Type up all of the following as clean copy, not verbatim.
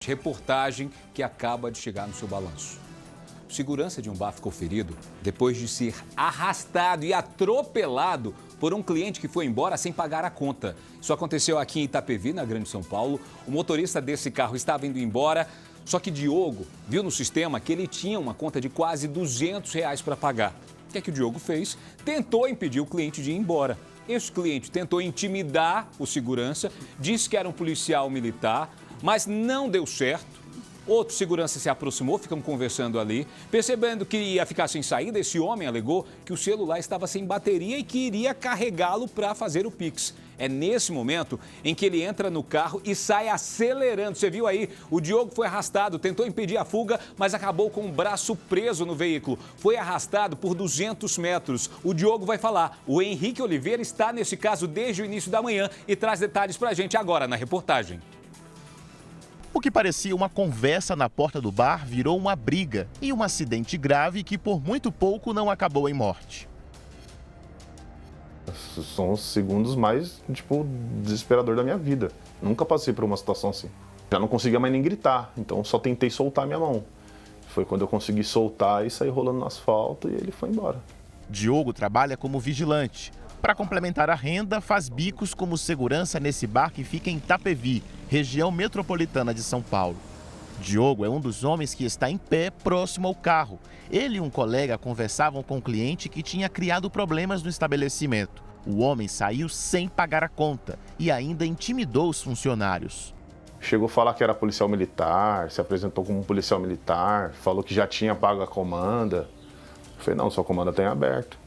Reportagem que acaba de chegar no seu balanço. O segurança de um bar ficou ferido depois de ser arrastado e atropelado por um cliente que foi embora sem pagar a conta. Isso aconteceu aqui em Itapevi, na Grande São Paulo. O motorista desse carro estava indo embora, só que Diogo viu no sistema que ele tinha uma conta de quase R$ 200 para pagar. O que é que o Diogo fez? Tentou impedir o cliente de ir embora. Esse cliente tentou intimidar o segurança, disse que era um policial militar, mas não deu certo. Outro segurança se aproximou, ficamos conversando ali. Percebendo que ia ficar sem saída, esse homem alegou que o celular estava sem bateria e que iria carregá-lo para fazer o Pix. É nesse momento em que ele entra no carro e sai acelerando. Você viu aí, o Diogo foi arrastado, tentou impedir a fuga, mas acabou com o braço preso no veículo. Foi arrastado por 200 metros. O Diogo vai falar. O Henrique Oliveira está nesse caso desde o início da manhã e traz detalhes para a gente agora na reportagem. O que parecia uma conversa na porta do bar virou uma briga e um acidente grave que por muito pouco não acabou em morte. São os segundos mais, desesperador da minha vida. Nunca passei por uma situação assim. Já não conseguia mais nem gritar, então só tentei soltar minha mão. Foi quando eu consegui soltar e sair rolando no asfalto e ele foi embora. Diogo trabalha como vigilante. Para complementar a renda, faz bicos como segurança nesse bar que fica em Itapevi, região metropolitana de São Paulo. Diogo é um dos homens que está em pé próximo ao carro. Ele e um colega conversavam com um cliente que tinha criado problemas no estabelecimento. O homem saiu sem pagar a conta e ainda intimidou os funcionários. Chegou a falar que era policial militar, se apresentou como policial militar, falou que já tinha pago a comanda. Eu falei, não, sua comanda está em aberto.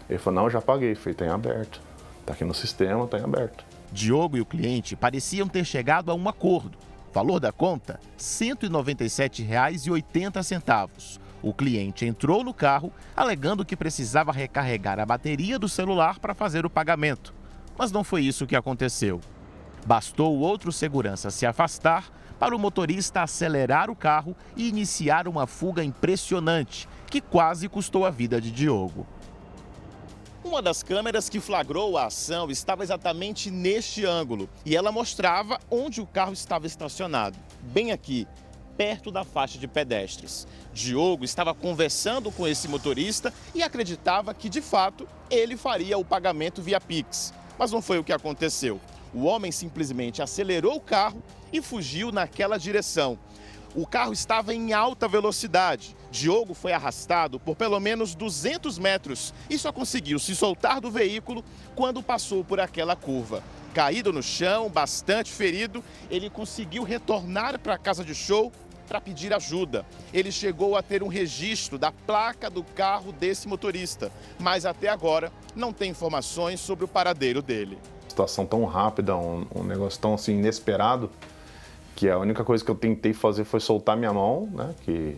Ele falou, não, já paguei. Eu falei, está em aberto. Está aqui no sistema, está em aberto. Diogo e o cliente pareciam ter chegado a um acordo. Valor da conta, R$ 197,80. O cliente entrou no carro, alegando que precisava recarregar a bateria do celular para fazer o pagamento. Mas não foi isso que aconteceu. Bastou o outro segurança se afastar para o motorista acelerar o carro e iniciar uma fuga impressionante, que quase custou a vida de Diogo. Uma das câmeras que flagrou a ação estava exatamente neste ângulo e ela mostrava onde o carro estava estacionado, bem aqui, perto da faixa de pedestres. Diogo estava conversando com esse motorista e acreditava que, de fato, ele faria o pagamento via Pix. Mas não foi o que aconteceu. O homem simplesmente acelerou o carro e fugiu naquela direção. O carro estava em alta velocidade. Diogo foi arrastado por pelo menos 200 metros e só conseguiu se soltar do veículo quando passou por aquela curva. Caído no chão, bastante ferido, ele conseguiu retornar para a casa de show para pedir ajuda. Ele chegou a ter um registro da placa do carro desse motorista, mas até agora não tem informações sobre o paradeiro dele. Situação tão rápida, um negócio tão assim inesperado, que a única coisa que eu tentei fazer foi soltar minha mão, né? Que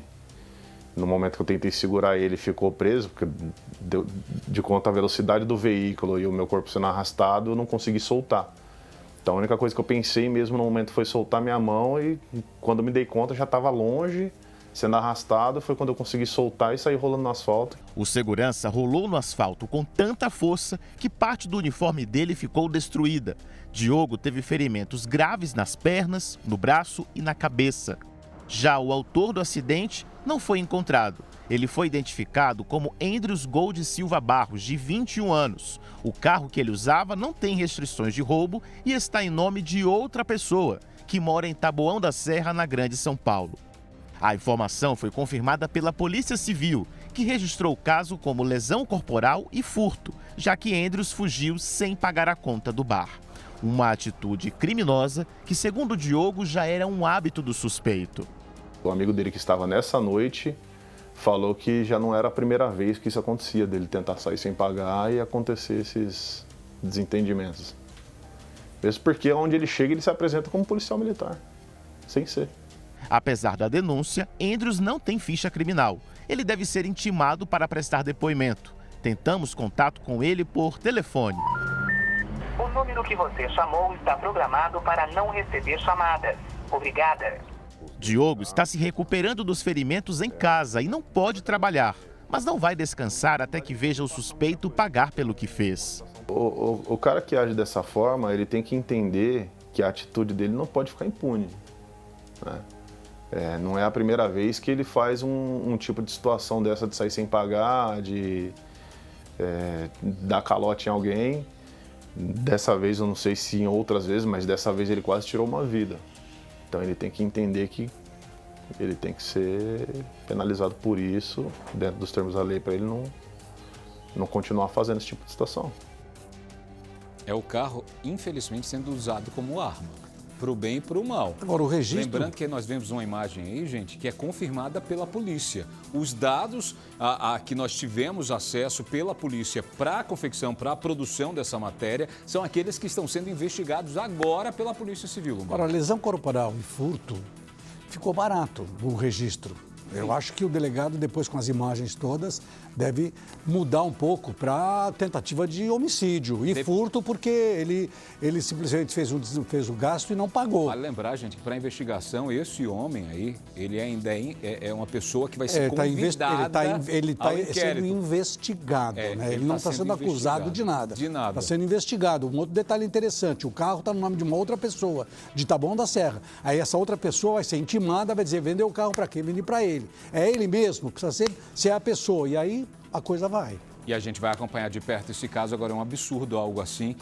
no momento que eu tentei segurar ele, ficou preso, porque deu de conta a velocidade do veículo e o meu corpo sendo arrastado, eu não consegui soltar. Então a única coisa que eu pensei mesmo no momento foi soltar minha mão e quando eu me dei conta já estava longe, sendo arrastado, foi quando eu consegui soltar e sair rolando no asfalto. O segurança rolou no asfalto com tanta força que parte do uniforme dele ficou destruída. Diogo teve ferimentos graves nas pernas, no braço e na cabeça. Já o autor do acidente não foi encontrado. Ele foi identificado como Andrews Gold Silva Barros, de 21 anos. O carro que ele usava não tem restrições de roubo e está em nome de outra pessoa, que mora em Taboão da Serra, na Grande São Paulo. A informação foi confirmada pela Polícia Civil, que registrou o caso como lesão corporal e furto, já que Andrews fugiu sem pagar a conta do bar. Uma atitude criminosa que, segundo Diogo, já era um hábito do suspeito. O amigo dele que estava nessa noite falou que já não era a primeira vez que isso acontecia, dele tentar sair sem pagar e acontecer esses desentendimentos. Mesmo porque onde ele chega, ele se apresenta como policial militar, sem ser. Apesar da denúncia, Andrews não tem ficha criminal. Ele deve ser intimado para prestar depoimento. Tentamos contato com ele por telefone. O número que você chamou está programado para não receber chamadas. Obrigada. Diogo está se recuperando dos ferimentos em casa e não pode trabalhar, mas não vai descansar até que veja o suspeito pagar pelo que fez. O cara que age dessa forma, ele tem que entender que a atitude dele não pode ficar impune. né? Não é a primeira vez que ele faz um tipo de situação dessa de sair sem pagar, de dar calote em alguém. Dessa vez, eu não sei se em outras vezes, mas dessa vez ele quase tirou uma vida. Então ele tem que entender que ele tem que ser penalizado por isso, dentro dos termos da lei, para ele não continuar fazendo esse tipo de situação. É o carro, infelizmente, sendo usado como arma, para o bem e para o mal. Agora, o registro... Lembrando que nós vemos uma imagem aí, gente, que é confirmada pela polícia. Os dados a que nós tivemos acesso pela polícia para a confecção, para a produção dessa matéria, são aqueles que estão sendo investigados agora pela Polícia Civil. Agora, lesão corporal e furto ficou barato o registro. Eu acho que o delegado, depois com as imagens todas, deve mudar um pouco para tentativa de homicídio e furto, porque ele simplesmente fez o gasto e não pagou. Vale lembrar, gente, que para a investigação, esse homem aí, ele ainda é uma pessoa que vai ser convidada Ele está ao inquérito. sendo investigado, né? Ele não está sendo acusado de nada. De nada. Está sendo investigado. Um outro detalhe interessante, o carro está no nome de uma outra pessoa, de Taboão da Serra. Aí essa outra pessoa vai ser intimada, vai dizer, vendeu o carro para quem? Vender para ele. É ele mesmo, precisa ser a pessoa. E aí a coisa vai. E a gente vai acompanhar de perto esse caso. Agora é um absurdo algo assim.